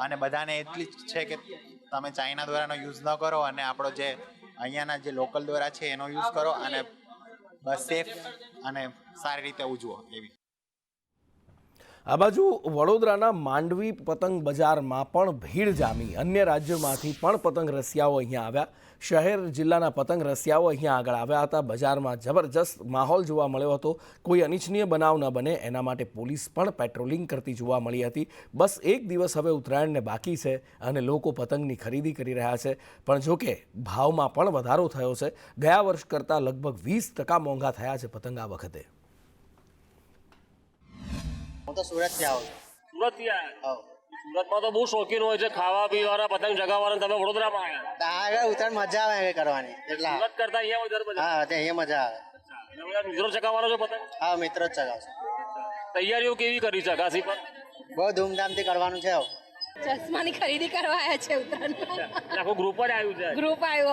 [SPEAKER 4] અને બધાને એટલી જ છે કે તમે ચાઇના દોરાનો યુઝ ન કરો અને આપણો જે અહીંયાના જે લોકલ દોરા છે એનો યુઝ કરો અને બસ સેફ અને સારી રીતે ઉજવો એવી.
[SPEAKER 1] આ બાજુ વડોદરાના માંડવી પતંગ બજારમાં પણ ભીડ જામી. અન્ય રાજ્યોમાંથી પણ પતંગ રસિયાઓ અહીંયા આવ્યા. શહેર જિલ્લાના પતંગ રસિયાઓ અહીંયા આગળ આવ્યા હતા. બજારમાં જબરજસ્ત માહોલ જોવા મળ્યો હતો. કોઈ અનિચ્છનીય બનાવ ન બને એના માટે પોલીસ પણ પેટ્રોલિંગ કરતી જોવા મળી હતી. બસ એક દિવસ હવે ઉત્તરાયણને બાકી છે અને લોકો પતંગની ખરીદી કરી રહ્યા છે. પણ જોકે ભાવમાં પણ વધારો થયો છે. ગયા વર્ષ કરતાં લગભગ 20% મોંઘા થયા છે પતંગ આ વખતે.
[SPEAKER 4] હું તો સુરતથી આવું છું.
[SPEAKER 5] સુરતથી આવ્યા? સુરતમાં તો બહુ શોખીન હોય છે ખાવા પીવાના, પતંગ ચગાવવાના. તમે વડોદરામાં આવ્યા?
[SPEAKER 4] ઉત્તરાયણ મજા આવે કરવાની. એટલા
[SPEAKER 5] સુરત કરતા અહીંયા વધારે મજા?
[SPEAKER 4] હા, અહીંયા મજા આવે.
[SPEAKER 5] મિત્રો ચગાવવાનો છો પતંગ?
[SPEAKER 4] હા, મિત્રો જ ચગાવશે.
[SPEAKER 5] તૈયારીઓ કેવી કરી છે અગાસી પર?
[SPEAKER 4] બહુ ધૂમધામથી કરવાનું છે.
[SPEAKER 24] चश्मा खरीदी करवाया है उत्तरायण.
[SPEAKER 5] आखो ग्रुप पर आयु है.
[SPEAKER 24] ग्रुप आयो.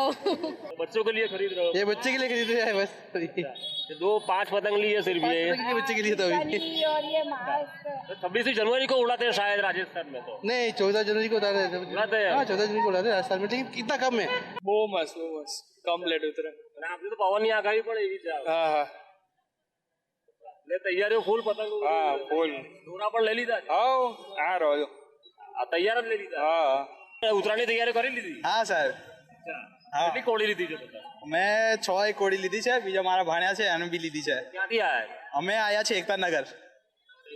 [SPEAKER 5] बच्चों के लिए खरीद रहे हो?
[SPEAKER 4] ये बच्चे के लिए खरीद रहे हैं बस.
[SPEAKER 5] 5 पतंग लिए सिर्फ ये
[SPEAKER 4] बच्चे के लिए तो अभी.
[SPEAKER 24] और ये मास्क
[SPEAKER 5] 26 जनवरी को उड़ाते हैं शायद राजस्थान में. तो
[SPEAKER 4] नहीं 14 जनवरी को उड़ाते हैं. 14 जनवरी को उड़ाते हैं राजस्थान में, लेकिन कितना कम है.
[SPEAKER 5] वो मस्त कम लेट उतरे. आपने तो पवन ની આગાહી પણ એવી છે.
[SPEAKER 4] હા હા.
[SPEAKER 5] ले तैयारियों फूल पतंग.
[SPEAKER 4] હા ફૂલ.
[SPEAKER 5] દોરા પણ લઈ લીધા?
[SPEAKER 4] આવો આ રહ્યો.
[SPEAKER 5] આ તૈયાર જ લઈ લીધા? હા. ઉત્તરાયણની તૈયારી કરી લીધી?
[SPEAKER 4] હા સાહેબ.
[SPEAKER 5] કેટલી કોડી લીધી છે પતંગ?
[SPEAKER 4] મેં 6 કોડી લીધી છે. બીજા મારા ભાણ્યા છે એને બી લીધી છે.
[SPEAKER 5] ક્યાંથી આયા?
[SPEAKER 4] અમે આયા છે એકતા નગર,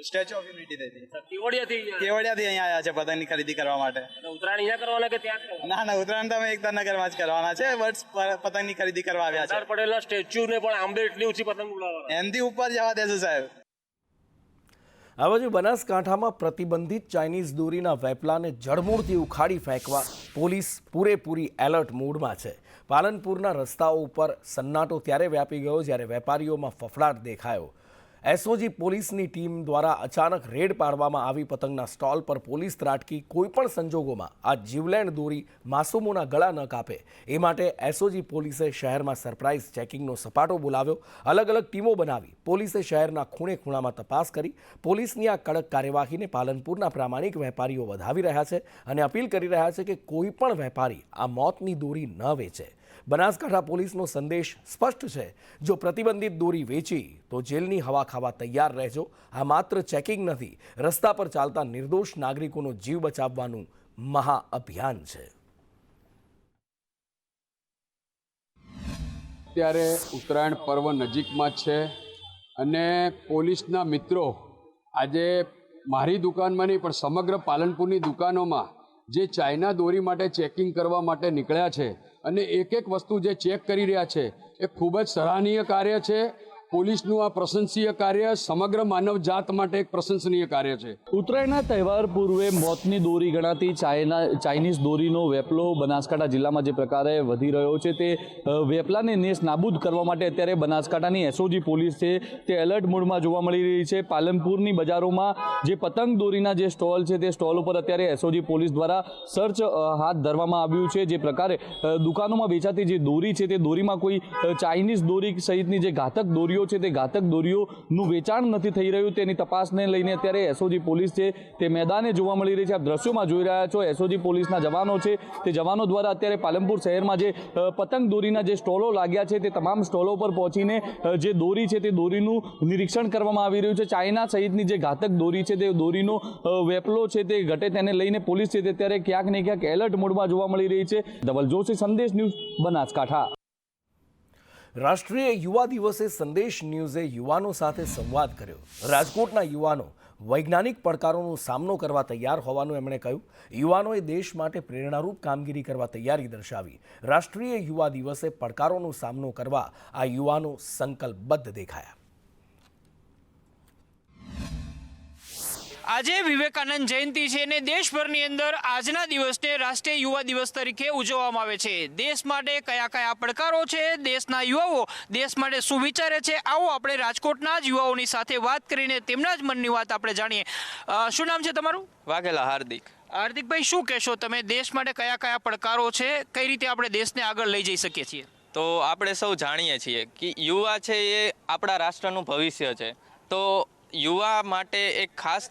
[SPEAKER 4] સ્ટેચ્યુ ઓફ યુનિટી થી.
[SPEAKER 5] કેવડિયાથી?
[SPEAKER 4] કેવડિયાથી અહીંયા આયા છે પતંગની ખરીદી કરવા માટે.
[SPEAKER 5] ઉત્તરાયણ અહીંયા કરવાના કે ત્યાં કરવાના?
[SPEAKER 4] ના ઉત્તરાયણ તો અમે એકતા નગરમાં જ કરવાના છે. બસ પતંગની ખરીદી કરવા આવ્યા છે.
[SPEAKER 5] સરદાર પટેલના સ્ટેચ્યુ ને પણ આંબે એટલી ઊંચી પતંગ ઉડાવવાના?
[SPEAKER 4] એમથી ઉપર જવા દેશું સાહેબ.
[SPEAKER 1] આ બાજુ બનાસકાંઠામાં પ્રતિબંધિત ચાઇનીઝ દોરીના વેપલાને જડમૂળથી ઉખાડી ફેંકવા પોલીસ પૂરેપૂરી એલર્ટ મોડમાં છે. પાલનપુરના રસ્તાઓ ઉપર સન્નાટો ત્યારે વ્યાપી ગયો જ્યારે વેપારીઓમાં ફફડાટ દેખાયો. એસઓજી પોલીસની ટીમ દ્વારા અચાનક રેડ પાડવામાં આવી. પતંગના સ્ટોલ પર પોલીસ ત્રાટકી. કોઈપણ સંજોગોમાં આ જીવલેણ દોરી માસૂમોના ગળા ન કાપે એ માટે એસઓજી પોલીસે શહેરમાં સરપ્રાઇઝ ચેકિંગનો સપાટો બોલાવ્યો. અલગ અલગ ટીમો બનાવી પોલીસે શહેરના ખૂણે ખૂણામાં તપાસ કરી. પોલીસની આ કડક કાર્યવાહીને પાલનપુરના પ્રામાણિક વેપારીઓ વધાવી રહ્યા છે અને અપીલ કરી રહ્યા છે કે કોઈ પણ વેપારી આ મોતની દોરી ન વેચે. બનાસકાંઠા પોલીસનો સંદેશ સ્પષ્ટ છે. જો પ્રતિબંધિત દોરી વેચી તો જેલની હવા ખાવા તૈયાર રહેજો. આ માત્ર ચેકિંગ નથી, રસ્તા પર ચાલતા નિર્દોષ નાગરિકોનો જીવ બચાવવાનું મહા અભિયાન છે.
[SPEAKER 25] અત્યારે ઉત્તરાયણ પર્વ નજીકમાં છે અને પોલીસના મિત્રો આજે મારી દુકાનમાં નહીં પણ સમગ્ર પાલનપુરની દુકાનોમાં જે ચાઇના દોરી માટે ચેકિંગ કરવા માટે નીકળ્યા છે અને એક વસ્તુ જે ચેક કરી રહ્યા છે એ ખૂબ જ સરાહનીય કાર્ય છે. પોલીસનું આ પ્રશંસનીય કાર્ય સમગ્ર માનવ જાત માટે એક પ્રશંસનીય કાર્ય છે.
[SPEAKER 26] ઉત્તરાયણના તહેવાર પૂર્વે મોતની દોરી ગણાતી ચાઇનીઝ દોરીનો વેપલો બનાસકાંઠા જિલ્લામાં જે પ્રકારે વધી રહ્યો છે તે વેપલાને નેસ નાબૂદ કરવા માટે અત્યારે બનાસકાંઠાની એસઓજી પોલીસ છે તે એલર્ટ મોડમાં જોવા મળી રહી છે. પાલનપુરની બજારોમાં જે પતંગ દોરીના જે સ્ટોલ છે તે સ્ટોલ ઉપર અત્યારે એસઓજી પોલીસ દ્વારા સર્ચ હાથ ધરવામાં આવ્યું છે. જે પ્રકારે દુકાનોમાં વેચાતી જે દોરી છે તે દોરીમાં કોઈ ચાઇનીઝ દોરી સહિતની જે ઘાતક દોરીઓ દોરીઓ છે તે ઘાતક દોરીઓનું વેચાણ નથી થઈ રહ્યું તેની તપાસને લઈને અત્યારે એસઓજી પોલીસ છે તે મેદાને જોવા મળી રહી છે. આપ દ્રશ્યોમાં જોઈ રહ્યા છો એસઓજી પોલીસના જવાનો છે તે જવાનો દ્વારા અત્યારે પાલનપુર શહેરમાં જે પતંગ દોરીના જે સ્ટોલો લાગ્યા છે તે તમામ સ્ટોલો પર પહોંચીને જે દોરી છે તે દોરીનું નિરીક્ષણ કરવામાં આવી રહ્યું છે. ચાઇના સહિતની જે ઘાતક દોરી છે તે દોરીનો વેપલો છે તે ઘટે તેને લઈને પોલીસ છે તે અત્યારે ક્યાંક ને ક્યાંક એલર્ટ મોડમાં જોવા મળી રહી છે. ધવલ જોશી, સંદેશ ન્યૂઝ, બનાસકાંઠા.
[SPEAKER 1] રાષ્ટ્રીય યુવા દિવસે સંદેશ ન્યૂઝે યુવાનો સાથે સંવાદ કર્યો. રાજકોટના યુવાનો વૈજ્ઞાનિક પડકારોનો સામનો કરવા તૈયાર હોવાનું એમણે કહ્યું. યુવાનોએ દેશ માટે પ્રેરણારૂપ કામગીરી કરવા તૈયારી દર્શાવી. રાષ્ટ્રીય યુવા દિવસે પડકારોનો સામનો કરવા આ યુવાનો સંકલ્પબદ્ધ દેખાયા.
[SPEAKER 6] આજે વિવેકાનંદ જયંતિ છે અને દેશભરની અંદર આજના દિવસને રાષ્ટ્રીય યુવા દિવસ તરીકે ઉજવવામાં આવે છે. દેશ માટે કયા કયા પડકારો છે, દેશના યુવાઓ દેશ માટે શું વિચારે છે, આવો આપણે રાજકોટના જ યુવાઓની સાથે વાત કરીને તેમના જ મનની વાત આપણે જાણીએ. શું નામ છે તમારું?
[SPEAKER 8] વાઘેલા હાર્દિક.
[SPEAKER 6] હાર્દિકભાઈ, શું કહેશો તમે, દેશ માટે કયા કયા પડકારો છે, કઈ રીતે આપણે દેશને આગળ લઈ જઈ શકીએ છીએ?
[SPEAKER 8] તો આપણે સૌ જાણીએ છીએ કે યુવા છે એ આપણા રાષ્ટ્રનું ભવિષ્ય છે. તો યુવા માટે એક ખાસ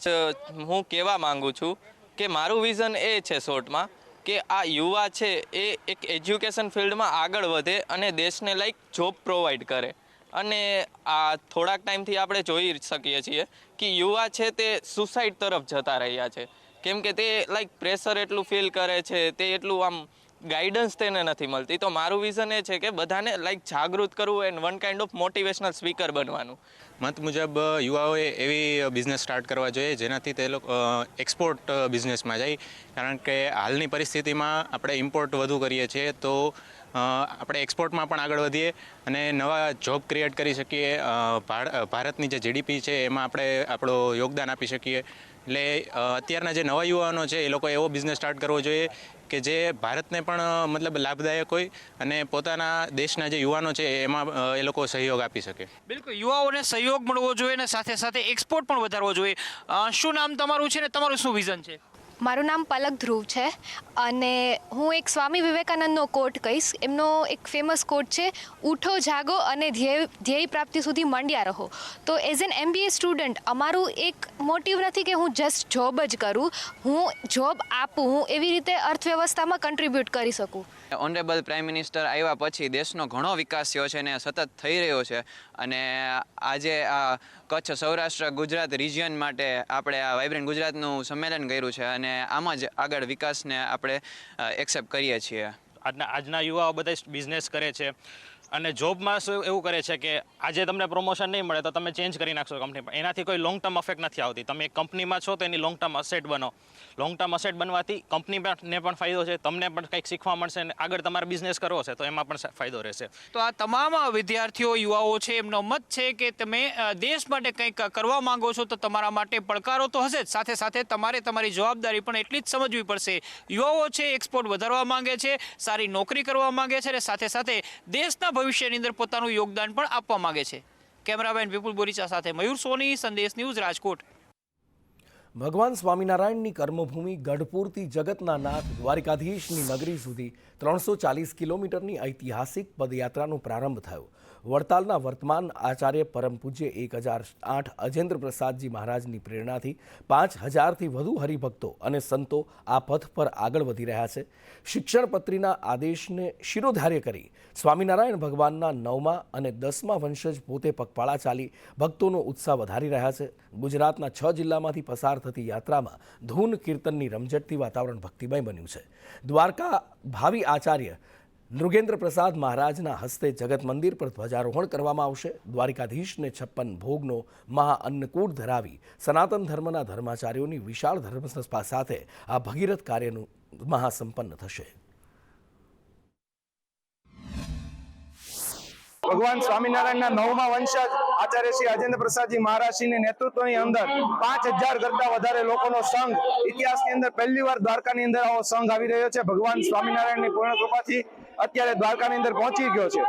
[SPEAKER 8] હું કહેવા માંગુ છું કે મારું વિઝન એ છે શોર્ટમાં કે આ યુવા છે એ એક એજ્યુકેશન ફિલ્ડમાં આગળ વધે અને દેશને જોબ પ્રોવાઈડ કરે. અને આ થોડાક ટાઈમથી આપણે જોઈ શકીએ છીએ કે યુવા છે તે સુસાઇડ તરફ જતા રહ્યા છે, કેમ કે તે પ્રેશર એટલું ફીલ કરે છે, તે એટલું આમ ગાઈડન્સ તેને નથી મળતી. તો મારું વિઝન એ છે કે બધાને જાગૃત કરવું and one kind of motivational speaker બનવાનું.
[SPEAKER 9] મત મુજબ યુવાઓએ એવી બિઝનેસ સ્ટાર્ટ કરવા જોઈએ જેનાથી તે લોકો એક્સપોર્ટ બિઝનેસમાં જાય, કારણ કે હાલની પરિસ્થિતિમાં આપણે ઇમ્પોર્ટ વધુ કરીએ છીએ તો આપણે એક્સપોર્ટમાં પણ આગળ વધીએ અને નવા જોબ ક્રિએટ કરી શકીએ. ભારતની જે જીડીપી છે એમાં આપણે આપણું યોગદાન આપી શકીએ. એટલે અત્યારના જે નવા યુવાનો છે એ લોકો એવો બિઝનેસ સ્ટાર્ટ કરવો જોઈએ કે જે ભારતને પણ મતલબ લાભદાયક હોય અને પોતાના દેશના જે યુવાનો છે એમાં એ લોકો સહયોગ આપી શકે.
[SPEAKER 6] બિલકુલ, યુવાઓને સહયોગ મળવો જોઈએ અને સાથે સાથે એક્સપોર્ટ પણ વધારવો જોઈએ. શું નામ તમારું છે ને તમારું શું વિઝન છે?
[SPEAKER 24] મારું નામ પલક ધ્રુવ છે અને હું એક સ્વામી વિવેકાનંદનો કોટ કહીશ. એમનો એક ફેમસ કોટ છે, ઉઠો જાગો અને ધ્યેય પ્રાપ્તિ સુધી મંડ્યા રહો. તો એઝ એન MBA સ્ટુડન્ટ અમારું એક મોટિવ નથી કે હું જસ્ટ જોબ જ કરું, હું જોબ આપું, હું એવી રીતે અર્થવ્યવસ્થામાં કન્ટ્રીબ્યુટ કરી શકું.
[SPEAKER 8] ઓનરેબલ પ્રાઇમ મિનિસ્ટર આવ્યા પછી દેશનો ઘણો વિકાસ થયો છે અને સતત થઈ રહ્યો છે. અને આજે આ કચ્છ, સૌરાષ્ટ્ર, ગુજરાત રિજિયન માટે આપણે આ વાઇબ્રન્ટ ગુજરાતનું સંમેલન કર્યું છે અને આમાં જ આગળ વિકાસને આપણે એક્સેપ્ટ કરીએ છીએ.
[SPEAKER 10] આજના યુવાઓ બધા બિઝનેસ કરે છે અને જોબમાં શું એવું કરે છે કે આજે તમને પ્રમોશન નહીં મળે તો તમે ચેન્જ કરી નાખશો કંપની પર. એનાથી કોઈ લોંગ ટર્મ અફેક્ટ નથી આવતી. તમે એક કંપનીમાં છો તો એની લોંગ ટર્મ અસેટ બનો. લોંગ ટર્મ અસેટ બનવાથી કંપનીને પણ ફાયદો છે, તમને પણ કંઈક શીખવા મળશે અને આગળ તમારે બિઝનેસ કરવો છે તો એમાં પણ ફાયદો રહેશે.
[SPEAKER 6] તો આ તમામ વિદ્યાર્થીઓ, યુવાઓ છે, એમનો મત છે કે તમે દેશ માટે કંઈક કરવા માંગો છો તો તમારા માટે પડકારો તો હશે જ, સાથે સાથે તમારે તમારી જવાબદારી પણ એટલી જ સમજવી પડશે. યુવાઓ છે એક્સપોર્ટ વધારવા માંગે છે, સારી નોકરી કરવા માંગે છે અને સાથે સાથે દેશના ભવિષ્યની અંદર પોતાનું યોગદાન પણ આપવા માંગે છે. કેમેરામેન વિપુલ બોરીચા સાથે મયુર સોની, સંદેશ ન્યૂઝ, રાજકોટ.
[SPEAKER 1] ભગવાન સ્વામિનારાયણની કર્મભૂમિ ગઢપુરથી જગતના નાથ દ્વારિકાધીશની નગરી સુધી 340 કિલોમીટરની ઐતિહાસિક પદયાત્રાનો પ્રારંભ થયો. વડતાલના વર્તમાન આચાર્ય પરમ પૂજ્ય 1008 અજેન્દ્ર પ્રસાદજી મહારાજની પ્રેરણાથી 5000થી વધુ હરિભક્તો અને સંતો આ પથ પર આગળ વધી રહ્યા છે. શિક્ષણપત્રીના આદેશને શિરોધાર્ય કરી સ્વામિનારાયણ ભગવાનના 9મા અને 10મા વંશજ પોતે પગપાળા ચાલી ભક્તોનો ઉત્સાહ વધારી રહ્યા છે. ગુજરાતના 6 જિલ્લામાંથી પસાર થતી યાત્રામાં ધૂન કીર્તનની રમઝટથી વાતાવરણ ભક્તિમય બન્યું છે. દ્વારકા ભાવિ આચાર્ય નૃગેન્દ્ર પ્રસાદ મહારાજના હસ્તે જગત મંદિર પર ધ્વજારોહણ કરવામાં આવશે. દ્વારિકાધીશને 56 ભોગનો મહાઅન્નકૂટ ધરાવી સનાતન ધર્મના ધર્માચાર્યોની વિશાળ ધર્મસભા સાથે આ ભગીરથ કાર્યનું મહાસંપન્ન થશે.
[SPEAKER 11] ભગવાન સ્વામિનારાયણના 9મા વંશજ આચાર્ય શ્રી અજેન્દ્ર પ્રસાદજી મહારાજશ્રીના નેતૃત્વની અંદર 5000 કરતા વધારે લોકોનો સંઘ ઇતિહાસની અંદર પહેલીવાર દ્વારકાની અંદર આવો સંઘ આવી રહ્યો છે. ભગવાન સ્વામિનારાયણની પૂર્ણ કૃપાથી અત્યારે દ્વારકાની અંદર પહોંચી ગયો છે.